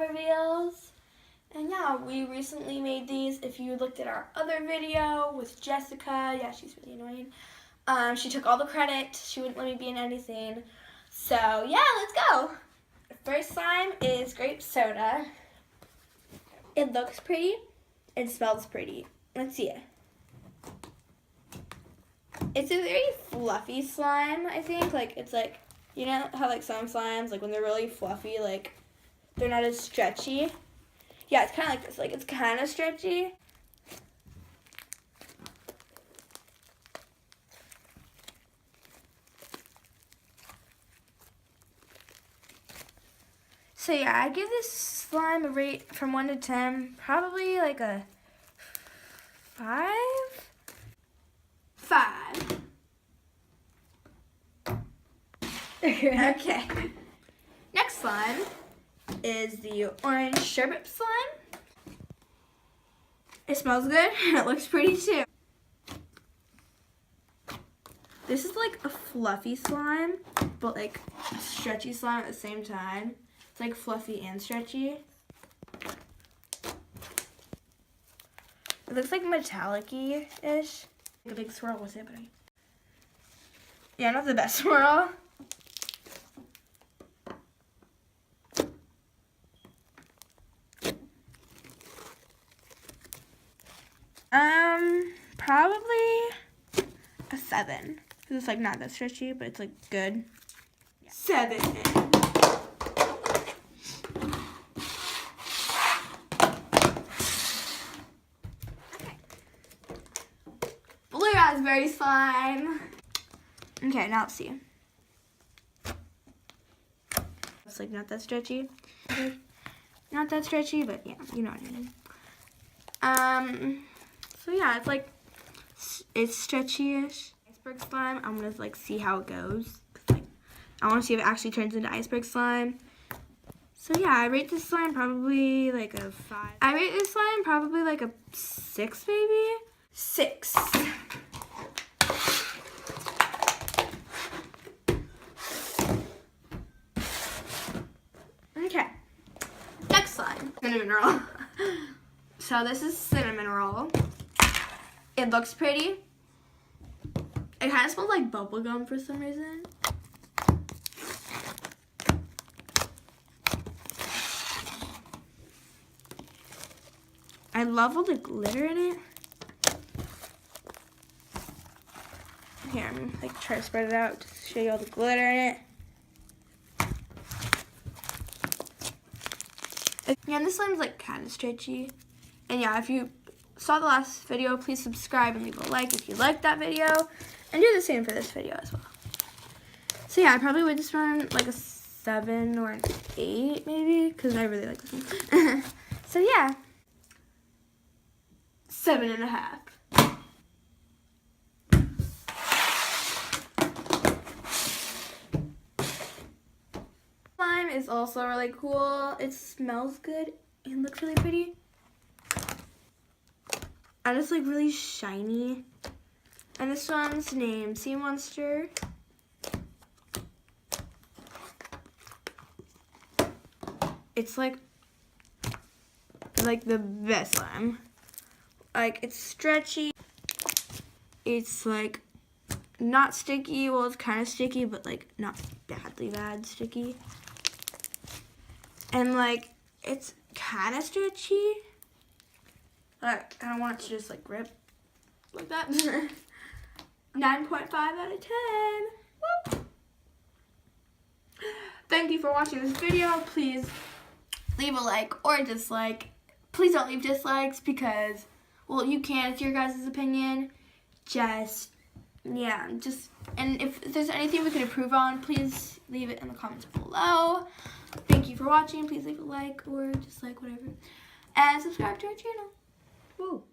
reveals. And yeah, we recently made these. If you looked at our other video with Jessica, yeah, she's really annoying. She took all the credit. She wouldn't let me be in anything. So yeah, let's go. The first slime is grape soda. It looks pretty. It smells pretty. Let's see it. It's a very fluffy slime, I think. Like, it's like, you know how like some slimes, like when they're really fluffy, like they're not as stretchy. Yeah, it's kind of like this. Like, it's kind of stretchy. So yeah, I give this slime a rate from 1 to 10, probably like a 5? 5. Okay. Next slime is the orange sherbet slime. It smells good and it looks pretty too. This is like a fluffy slime, but like a stretchy slime at the same time. It's like fluffy and stretchy. It looks like metallic-y-ish. Like a big swirl with it, but yeah, not the best swirl. Probably a 7. Because it's like not that stretchy, but it's like good. Yeah. 7. Okay. Blue raspberry slime. Okay, now let's see. It's like not that stretchy. Not that stretchy, but yeah, you know what I mean. So yeah, it's like, it's stretchy-ish. Iceberg slime, I'm gonna like see how it goes. Like, I wanna see if it actually turns into iceberg slime. So yeah, I rate this slime probably like a 5. I rate this slime probably like a 6 maybe? 6. Okay, next slime, cinnamon roll. So this is cinnamon roll. It looks pretty. It kind of smells like bubblegum for some reason. I love all the glitter in it. Here, I'm gonna like try to spread it out to show you all the glitter in it. Yeah, and this slime's like kind of stretchy. And yeah, if you saw the last video, please subscribe and leave a like if you liked that video. And do the same for this video as well. So yeah, I probably would just run like a 7 or an 8 maybe, because I really like this one. So yeah, 7.5. Slime is also really cool. It smells good and looks really pretty. And it's like really shiny. And this one's named Sea Monster. It's like the best slime. Like, it's stretchy. It's like not sticky. Well, it's kind of sticky, but like not badly bad sticky. And like, it's kind of stretchy. Like, I don't want it to just like rip like that. 9.5 out of 10. Woo. Thank you for watching this video. Please leave a like or a dislike. Please don't leave dislikes because, well, you can. It's your guys' opinion. Yeah, and if there's anything we could improve on, please leave it in the comments below. Thank you for watching. Please leave a like or dislike, whatever. And subscribe to our channel. Woo.